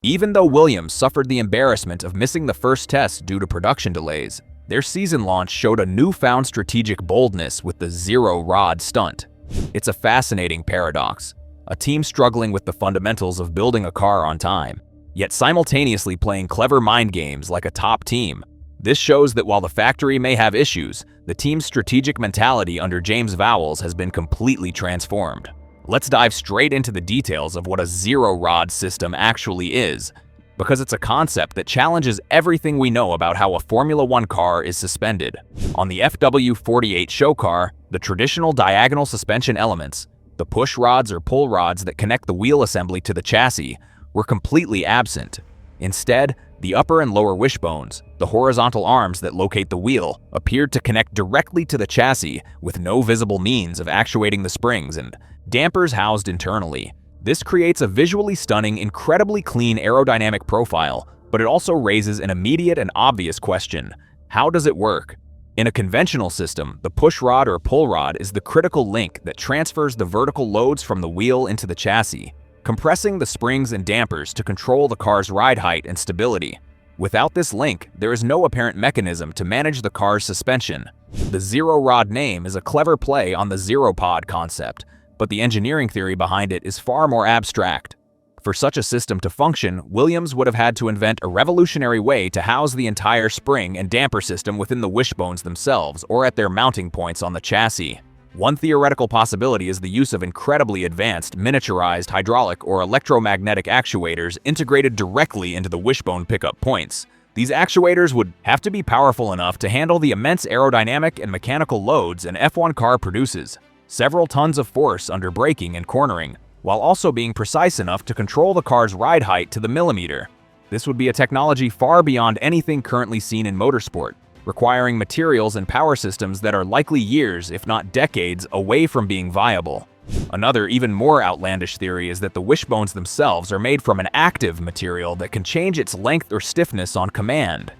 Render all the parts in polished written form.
Even though Williams suffered the embarrassment of missing the first test due to production delays, their season launch showed a newfound strategic boldness with the zero-rod stunt. It's a fascinating paradox. A team struggling with the fundamentals of building a car on time, yet simultaneously playing clever mind games like a top team. This shows that while the factory may have issues, the team's strategic mentality under James Vowles has been completely transformed. Let's dive straight into the details of what a zero-rod system actually is, because it's a concept that challenges everything we know about how a Formula One car is suspended. On the FW48 show car, the traditional diagonal suspension elements, the push rods or pull rods that connect the wheel assembly to the chassis, were completely absent. Instead, the upper and lower wishbones, the horizontal arms that locate the wheel, appeared to connect directly to the chassis with no visible means of actuating the springs and dampers housed internally. This creates a visually stunning, incredibly clean aerodynamic profile, but it also raises an immediate and obvious question: how does it work? In a conventional system, the push rod or pull rod is the critical link that transfers the vertical loads from the wheel into the chassis, compressing the springs and dampers to control the car's ride height and stability. Without this link, there is no apparent mechanism to manage the car's suspension. The zero-rod name is a clever play on the zero-pod concept, but the engineering theory behind it is far more abstract. For such a system to function, Williams would have had to invent a revolutionary way to house the entire spring and damper system within the wishbones themselves or at their mounting points on the chassis. One theoretical possibility is the use of incredibly advanced, miniaturized hydraulic or electromagnetic actuators integrated directly into the wishbone pickup points. These actuators would have to be powerful enough to handle the immense aerodynamic and mechanical loads an F1 car produces, several tons of force under braking and cornering, while also being precise enough to control the car's ride height to the millimeter. This would be a technology far beyond anything currently seen in motorsport, requiring materials and power systems that are likely years, if not decades, away from being viable. Another, even more outlandish theory is that the wishbones themselves are made from an active material that can change its length or stiffness on command,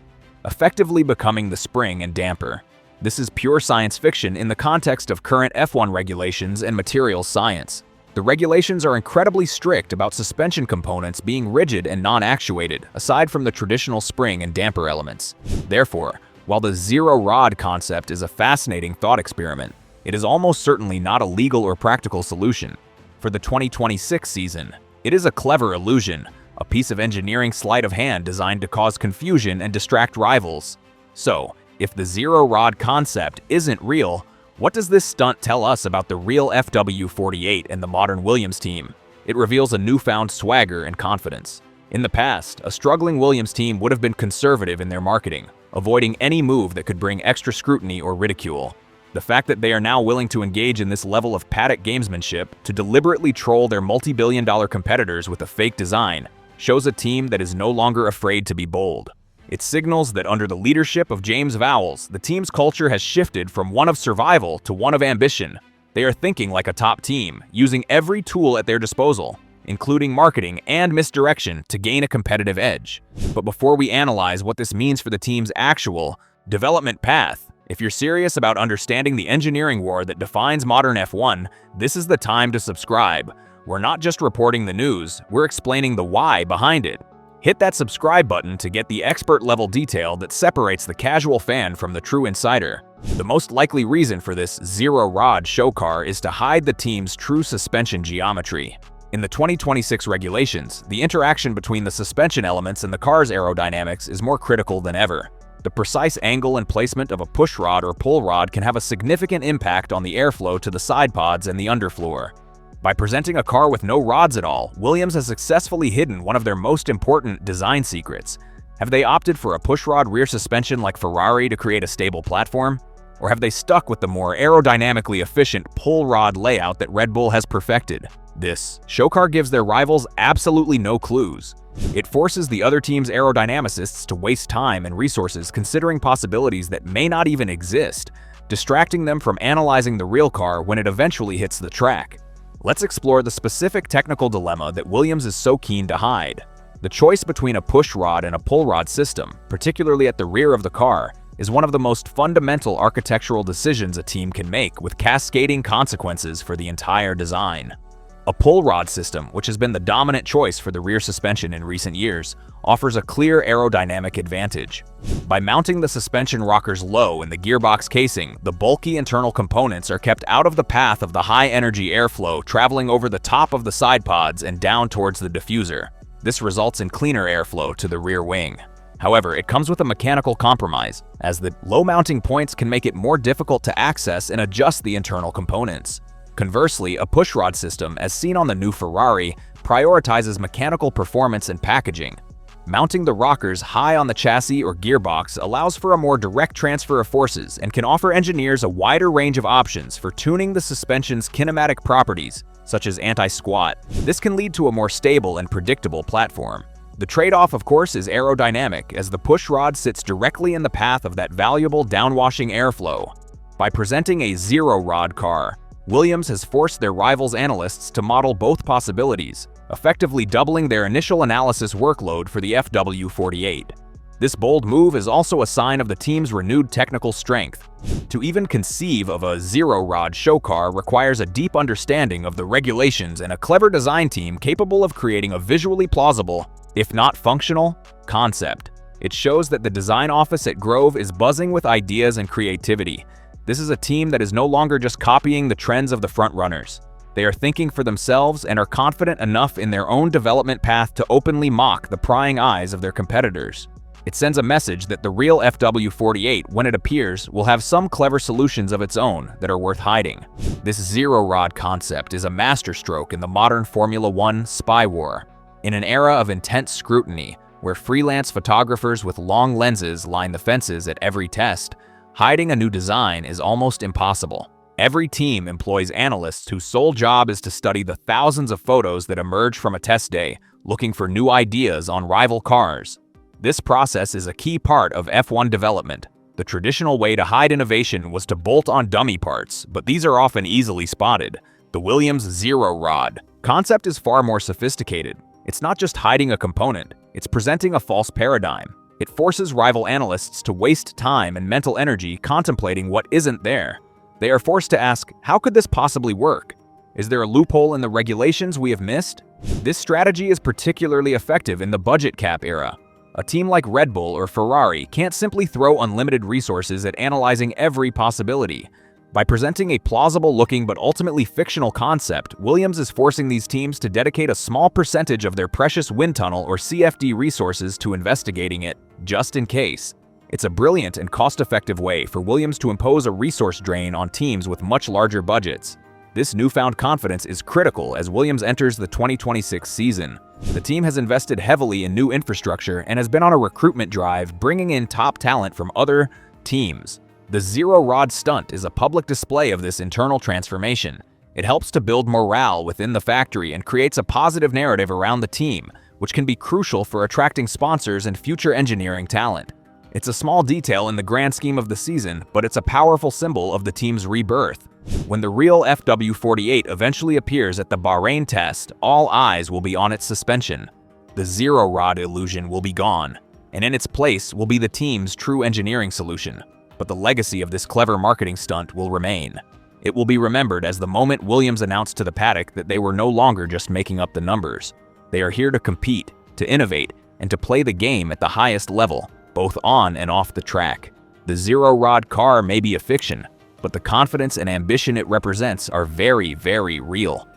effectively becoming the spring and damper. This is pure science fiction in the context of current F1 regulations and materials science. The regulations are incredibly strict about suspension components being rigid and non-actuated, aside from the traditional spring and damper elements. Therefore, while the zero-rod concept is a fascinating thought experiment, it is almost certainly not a legal or practical solution. For the 2026 season, it is a clever illusion, a piece of engineering sleight of hand designed to cause confusion and distract rivals. So, if the zero-rod concept isn't real, what does this stunt tell us about the real FW48 and the modern Williams team? It reveals a newfound swagger and confidence. In the past, a struggling Williams team would have been conservative in their marketing, avoiding any move that could bring extra scrutiny or ridicule. The fact that they are now willing to engage in this level of Paddock gamesmanship to deliberately troll their multi-billion-dollar competitors with a fake design shows a team that is no longer afraid to be bold. It signals that under the leadership of James Vowles, the team's culture has shifted from one of survival to one of ambition. They are thinking like a top team, using every tool at their disposal, including marketing and misdirection, to gain a competitive edge. But before we analyze what this means for the team's actual development path, if you're serious about understanding the engineering war that defines modern F1, this is the time to subscribe. We're not just reporting the news, we're explaining the why behind it. Hit that subscribe button to get the expert-level detail that separates the casual fan from the true insider. The most likely reason for this zero-rod show car is to hide the team's true suspension geometry. In the 2026 regulations, the interaction between the suspension elements and the car's aerodynamics is more critical than ever. The precise angle and placement of a push rod or pull rod can have a significant impact on the airflow to the side pods and the underfloor. By presenting a car with no rods at all, Williams has successfully hidden one of their most important design secrets. Have they opted for a pushrod rear suspension like Ferrari to create a stable platform? Or have they stuck with the more aerodynamically efficient pull rod layout that Red Bull has perfected? This show car gives their rivals absolutely no clues. It forces the other team's aerodynamicists to waste time and resources considering possibilities that may not even exist, distracting them from analyzing the real car when it eventually hits the track. Let's explore the specific technical dilemma that Williams is so keen to hide. The choice between a push rod and a pull rod system, particularly at the rear of the car, is one of the most fundamental architectural decisions a team can make, with cascading consequences for the entire design. A pull rod system, which has been the dominant choice for the rear suspension in recent years, offers a clear aerodynamic advantage. By mounting the suspension rockers low in the gearbox casing, the bulky internal components are kept out of the path of the high-energy airflow traveling over the top of the side pods and down towards the diffuser. This results in cleaner airflow to the rear wing. However, it comes with a mechanical compromise, as the low mounting points can make it more difficult to access and adjust the internal components. Conversely, a pushrod system, as seen on the new Ferrari, prioritizes mechanical performance and packaging. Mounting the rockers high on the chassis or gearbox allows for a more direct transfer of forces and can offer engineers a wider range of options for tuning the suspension's kinematic properties, such as anti-squat. This can lead to a more stable and predictable platform. The trade-off, of course, is aerodynamic, as the pushrod sits directly in the path of that valuable downwashing airflow. By presenting a zero-rod car, Williams has forced their rivals' analysts to model both possibilities, effectively doubling their initial analysis workload for the FW48. This bold move is also a sign of the team's renewed technical strength. To even conceive of a zero-rod show car requires a deep understanding of the regulations and a clever design team capable of creating a visually plausible, if not functional, concept. It shows that the design office at Grove is buzzing with ideas and creativity. This is a team that is no longer just copying the trends of the frontrunners. They are thinking for themselves and are confident enough in their own development path to openly mock the prying eyes of their competitors. It sends a message that the real FW48, when it appears, will have some clever solutions of its own that are worth hiding. This zero-rod concept is a masterstroke in the modern Formula One spy war. In an era of intense scrutiny, where freelance photographers with long lenses line the fences at every test, hiding a new design is almost impossible. Every team employs analysts whose sole job is to study the thousands of photos that emerge from a test day, looking for new ideas on rival cars. This process is a key part of F1 development. The traditional way to hide innovation was to bolt on dummy parts, but these are often easily spotted. The Williams Zero Rod concept is far more sophisticated. It's not just hiding a component, it's presenting a false paradigm. It forces rival analysts to waste time and mental energy contemplating what isn't there. They are forced to ask, how could this possibly work? Is there a loophole in the regulations we have missed? This strategy is particularly effective in the budget cap era. A team like Red Bull or Ferrari can't simply throw unlimited resources at analyzing every possibility. By presenting a plausible-looking but ultimately fictional concept, Williams is forcing these teams to dedicate a small percentage of their precious wind tunnel or CFD resources to investigating it, just in case. It's a brilliant and cost-effective way for Williams to impose a resource drain on teams with much larger budgets. This newfound confidence is critical as Williams enters the 2026 season. The team has invested heavily in new infrastructure and has been on a recruitment drive, bringing in top talent from other teams. The zero-rod stunt is a public display of this internal transformation. It helps to build morale within the factory and creates a positive narrative around the team, which can be crucial for attracting sponsors and future engineering talent. It's a small detail in the grand scheme of the season, but it's a powerful symbol of the team's rebirth. When the real FW48 eventually appears at the Bahrain test, all eyes will be on its suspension. The zero-rod illusion will be gone, and in its place will be the team's true engineering solution. But the legacy of this clever marketing stunt will remain. It will be remembered as the moment Williams announced to the Paddock that they were no longer just making up the numbers. They are here to compete, to innovate, and to play the game at the highest level, both on and off the track. The zero-rod car may be a fiction, but the confidence and ambition it represents are very, very real.